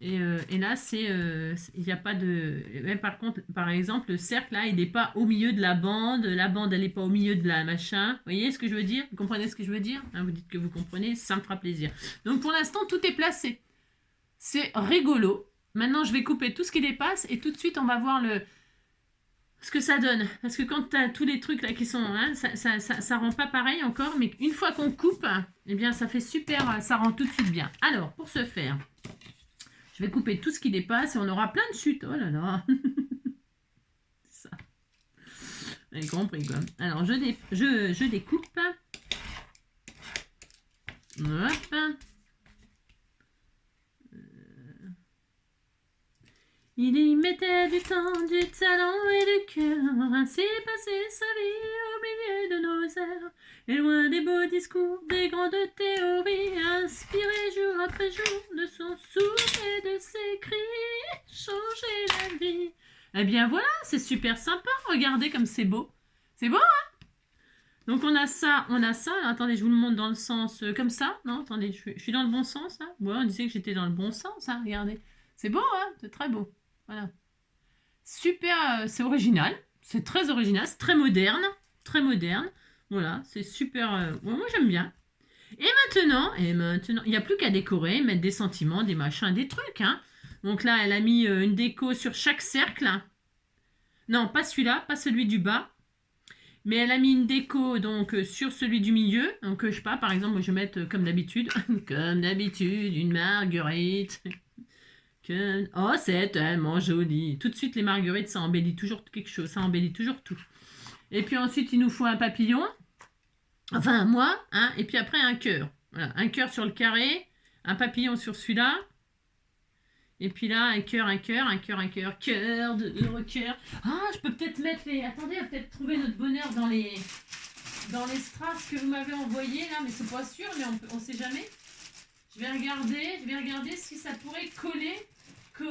S1: Et là, il n'y a pas de. Mais par contre, par exemple, le cercle là, il n'est pas au milieu de la bande elle n'est pas au milieu de la machin. Vous voyez ce que je veux dire? Vous comprenez ce que je veux dire? Hein, vous dites que vous comprenez, ça me fera plaisir. Donc pour l'instant, tout est placé. C'est rigolo. Maintenant, je vais couper tout ce qui dépasse et tout de suite, on va voir ce que ça donne. Parce que quand tu as tous les trucs là qui sont... Hein, ça rend pas pareil encore, mais une fois qu'on coupe, eh bien, ça fait super, ça rend tout de suite bien. Alors, pour ce faire, je vais couper tout ce qui dépasse et on aura plein de chutes. Oh là là. C'est ça. Vous avez compris quoi. Alors, je découpe. Hop. Il y mettait du temps, du talent et du cœur, ainsi passait sa vie au milieu de nos heures. Et loin des beaux discours, des grandes théories, inspiré jour après jour de son souffle et de ses cris, changer la vie. Eh bien voilà, c'est super sympa, regardez comme c'est beau. C'est beau, hein? Donc on a ça. Alors, attendez, je vous le montre dans le sens comme ça. Non, attendez, je suis dans le bon sens, là. Ouais, on disait que j'étais dans le bon sens, hein, regardez. C'est beau, hein? C'est très beau. Voilà. Super, c'est original. C'est très original, c'est très moderne. Très moderne. Voilà, c'est super. Moi j'aime bien. Et maintenant, il n'y a plus qu'à décorer, mettre des sentiments, des machins, des trucs. Hein. Donc là, elle a mis une déco sur chaque cercle. Non, pas celui-là, pas celui du bas. Mais elle a mis une déco donc sur celui du milieu. Donc je sais pas, par exemple, je vais mettre comme d'habitude, comme d'habitude, une marguerite. Oh, c'est tellement joli. Tout de suite, les marguerites, ça embellit toujours quelque chose. Ça embellit toujours tout. Et puis ensuite, il nous faut un papillon. Enfin, moi. Hein, et puis après, un cœur. Voilà, un cœur sur le carré. Un papillon sur celui-là. Et puis là, un cœur, cœur de cœur. Ah, je peux peut-être mettre les... Attendez, on va peut-être trouver notre bonheur dans les strass que vous m'avez envoyés, là. Mais c'est pas sûr, mais on sait jamais. Je vais regarder si ça pourrait coller. Ah,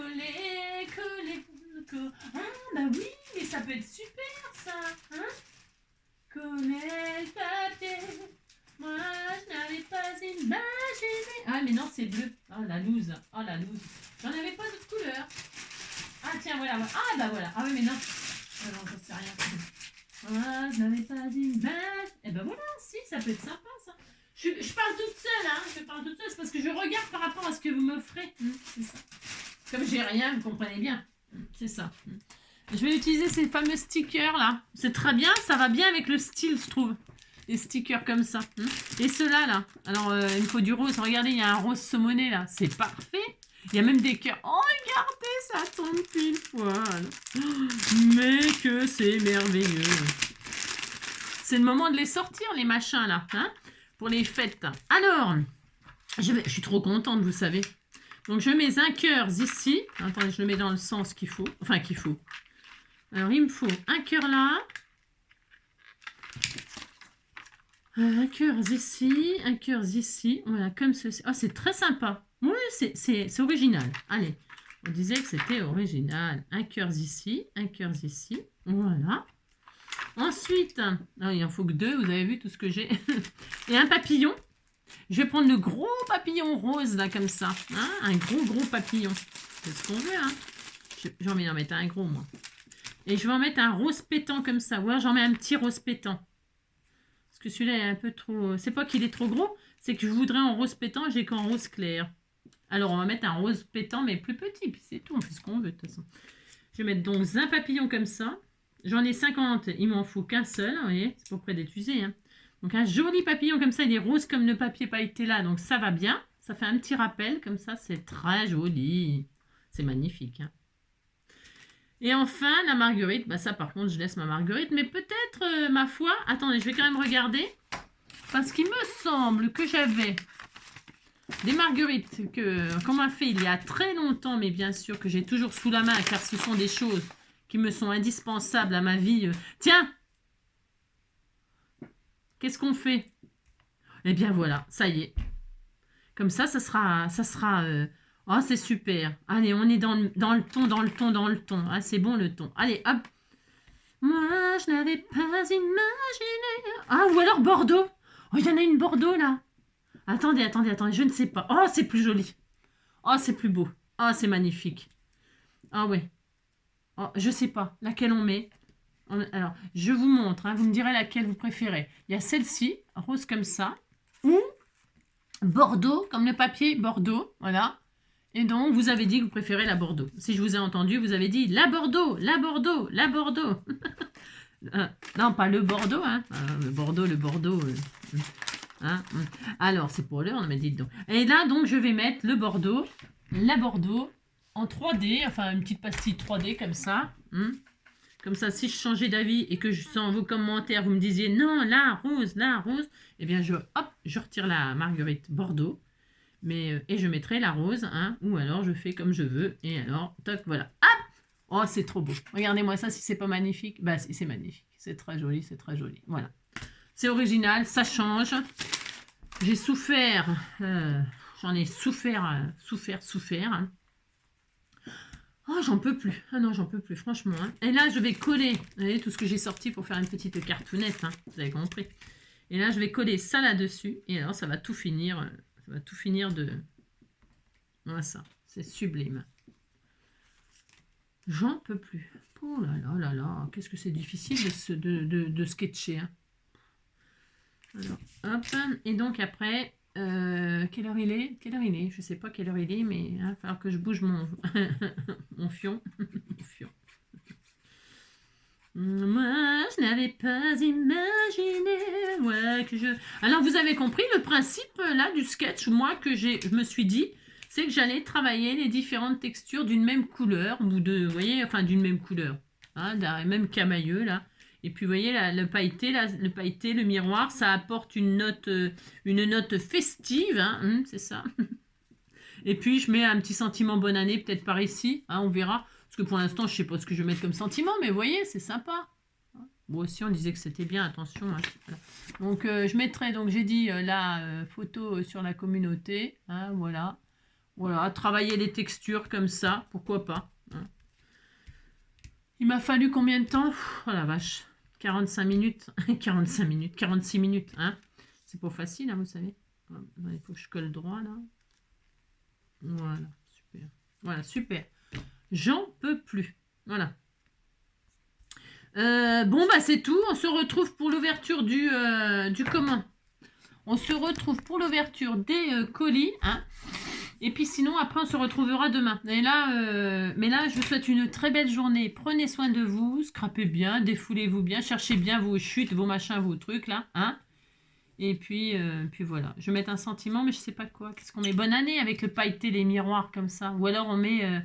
S1: bah oui, mais ça peut être super, ça. Hein? Coller le papier. Moi, je n'avais pas imaginé. Ah, mais non, c'est bleu. Oh, la loose. J'en avais pas d'autre couleur. Ah, tiens, voilà. Ah, bah voilà. Ah, oui, mais non. Ah, non, j'en sais rien. Ah, je n'avais pas imaginé. Eh ben voilà, si, ça peut être sympa, ça. Je parle toute seule, hein. C'est parce que je regarde par rapport à ce que vous m'offrez. C'est ça. Comme j'ai rien, vous comprenez bien. C'est ça. Je vais utiliser ces fameux stickers là. C'est très bien, ça va bien avec le style, je trouve. Les stickers comme ça. Et ceux-là là. Alors, il me faut du rose. Regardez, il y a un rose saumoné là. C'est parfait. Il y a même des cœurs. Oh, regardez, ça tombe pile poil. Mais que c'est merveilleux. C'est le moment de les sortir, les machins là. Hein, pour les fêtes. Alors, je suis trop contente, vous savez. Donc, je mets un cœur ici. Attendez, je le mets dans le sens qu'il faut. Enfin, qu'il faut. Alors, il me faut un cœur là. Un cœur ici. Voilà, comme ceci. Ah, c'est très sympa. Oui, c'est original. Allez, on disait que c'était original. Un cœur ici. Voilà. Ensuite, il en faut que 2. Vous avez vu tout ce que j'ai. Et un papillon. Je vais prendre le gros papillon rose, là, comme ça. Hein, un gros papillon. C'est ce qu'on veut, hein. J'ai envie d'en mettre un gros, moi. Et je vais en mettre un rose pétant, comme ça. Ou alors, j'en mets un petit rose pétant. Parce que celui-là est un peu trop... C'est pas qu'il est trop gros, c'est que je voudrais en rose pétant, j'ai qu'en rose clair. Alors, on va mettre un rose pétant, mais plus petit. Puis c'est tout, on fait ce qu'on veut, de toute façon. Je vais mettre donc un papillon comme ça. J'en ai 50, il m'en faut qu'un seul. Vous voyez, c'est pas près d'être usé, hein. Donc un joli papillon comme ça, il est rose comme le papier pailleté là, donc ça va bien. Ça fait un petit rappel comme ça, c'est très joli. C'est magnifique. Hein. Et enfin, la marguerite, bah ça par contre, je laisse ma marguerite, mais peut-être, ma foi, attendez, je vais quand même regarder. Parce qu'il me semble que j'avais des marguerites qu'on m'a fait il y a très longtemps, mais bien sûr que j'ai toujours sous la main, car ce sont des choses qui me sont indispensables à ma vie. Tiens! Qu'est-ce qu'on fait? Eh bien voilà, ça y est. Comme ça sera... Oh, c'est super. Allez, on est dans le ton. Ah, c'est bon le ton. Allez, hop. Moi, je n'avais pas imaginé... Ah, ou alors Bordeaux. Oh, il y en a une Bordeaux, là. Attendez, je ne sais pas. Oh, c'est plus joli. Oh, c'est plus beau. Oh, c'est magnifique. Ah ouais. Oh, je sais pas laquelle on met. Alors, je vous montre, hein, vous me direz laquelle vous préférez. Il y a celle-ci, rose comme ça, ou Bordeaux, comme le papier Bordeaux, voilà. Et donc, vous avez dit que vous préférez la Bordeaux. Si je vous ai entendu, vous avez dit la Bordeaux. Non, pas le Bordeaux, hein. Le Bordeaux. Hein. Alors, c'est pour l'heure, mais dites donc. Et là, donc, je vais mettre le Bordeaux, la Bordeaux, en 3D, enfin, une petite pastille 3D, comme ça. Comme ça, si je changeais d'avis et que sans vos commentaires, vous me disiez non, la rose, eh bien, je retire la marguerite Bordeaux. Et je mettrai la rose, hein, ou alors je fais comme je veux. Et alors, toc, voilà. Hop! Oh, c'est trop beau. Regardez-moi ça, si c'est pas magnifique. Bah, si, c'est magnifique. C'est très joli, c'est très joli. Voilà. C'est original, ça change. J'ai souffert, j'en ai souffert, souffert. Hein. Oh, j'en peux plus. Ah non, j'en peux plus, franchement. Hein. Et là, je vais coller, vous voyez, tout ce que j'ai sorti pour faire une petite cartoonette. Hein, vous avez compris. Et là, je vais coller ça là-dessus. Et alors, ça va tout finir de... Voilà ça, c'est sublime. J'en peux plus. Oh là là là là, qu'est-ce que c'est difficile de sketcher. Hein. Alors, hop, et donc après, quelle heure il est? Quelle heure il est? Je sais pas quelle heure il est, mais il va falloir que je bouge mon, mon fion. Mon fion. Moi, je n'avais pas imaginé ouais, que je... Alors, vous avez compris le principe là du sketch, moi, que je me suis dit, c'est que j'allais travailler les différentes textures d'une même couleur, ou de, vous voyez, enfin d'une même couleur, hein, d'un même camailleux là. Et puis, vous voyez, le pailleté, le miroir, ça apporte une note festive, hein, c'est ça. Et puis, je mets un petit sentiment bonne année, peut-être par ici, hein, on verra. Parce que pour l'instant, je ne sais pas ce que je vais mettre comme sentiment, mais vous voyez, c'est sympa. Moi aussi, on disait que c'était bien, attention. Hein, voilà. Donc, je mettrai, donc j'ai dit, la photo sur la communauté, hein, voilà. Voilà, travailler les textures comme ça, pourquoi pas. Hein. Il m'a fallu combien de temps? Oh la vache, 45 minutes, 45 minutes, 46 minutes. Hein. C'est pas facile, hein, vous savez. Il faut que je colle droit, là. Voilà, super. Voilà, super. J'en peux plus. Voilà. Bon, bah c'est tout. On se retrouve pour l'ouverture du comment? On se retrouve pour l'ouverture des colis. Hein. Et puis sinon, après, on se retrouvera demain. Et là, mais là, je vous souhaite une très belle journée. Prenez soin de vous, scrapez bien, défoulez-vous bien, cherchez bien vos chutes, vos machins, vos trucs là. Hein. Et puis voilà. Je vais mettre un sentiment, mais je sais pas quoi. Qu'est-ce qu'on met? Bonne année avec le pailleté, les miroirs comme ça. Ou alors on met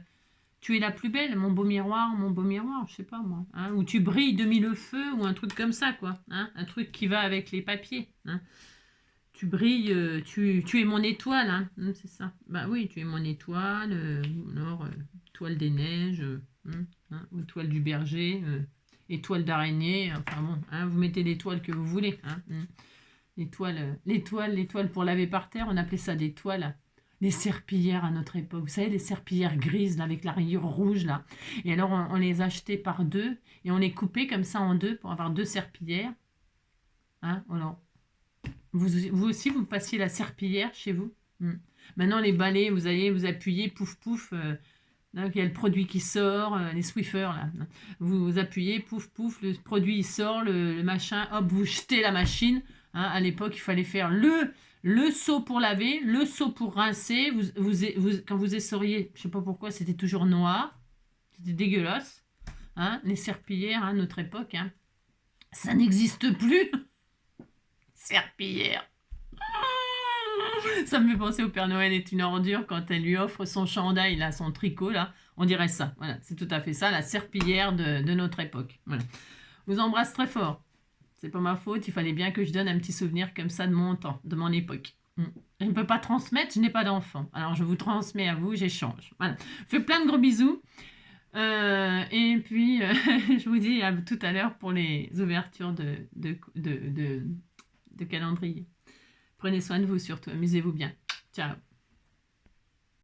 S1: tu es la plus belle, mon beau miroir, je sais pas moi. Hein. Ou tu brilles de mille feux, ou un truc comme ça, quoi. Hein. Un truc qui va avec les papiers. Hein. Tu brilles, tu es mon étoile, hein. C'est ça. Bah oui, tu es mon étoile, alors, toile des neiges, hein, ou toile du berger, étoile d'araignée, enfin bon, hein, vous mettez l'étoile que vous voulez. Hein. L'étoile pour laver par terre, on appelait ça des toiles. Les serpillères à notre époque, vous savez, les serpillères grises là, avec la rayure rouge là. Et alors on les achetait par deux et on les coupait comme ça en deux pour avoir deux serpillères. Hein, alors, vous aussi, vous passiez la serpillière chez vous. Maintenant, les balais, vous allez vous appuyez, pouf pouf. Là, il y a le produit qui sort, les Swiffers là. Vous appuyez, pouf pouf, le produit il sort, le machin, hop, vous jetez la machine. Hein, à l'époque, il fallait faire le seau pour laver, le seau pour rincer. Quand vous essoriez, je ne sais pas pourquoi, c'était toujours noir. C'était dégueulasse. Hein, les serpillères, hein, notre époque. Hein. Ça n'existe plus. Serpillière. Ça me fait penser au Père Noël est une ordure quand elle lui offre son chandail, là, son tricot, là. On dirait ça. Voilà, c'est tout à fait ça, la serpillière de notre époque. Voilà. Je vous embrasse très fort. C'est pas ma faute, il fallait bien que je donne un petit souvenir comme ça de mon temps, de mon époque. Je ne peux pas transmettre, je n'ai pas d'enfant. Alors je vous transmets à vous, j'échange. Voilà. Je fais plein de gros bisous. Et puis, je vous dis à tout à l'heure pour les ouvertures de calendrier. Prenez soin de vous surtout, amusez-vous bien. Ciao.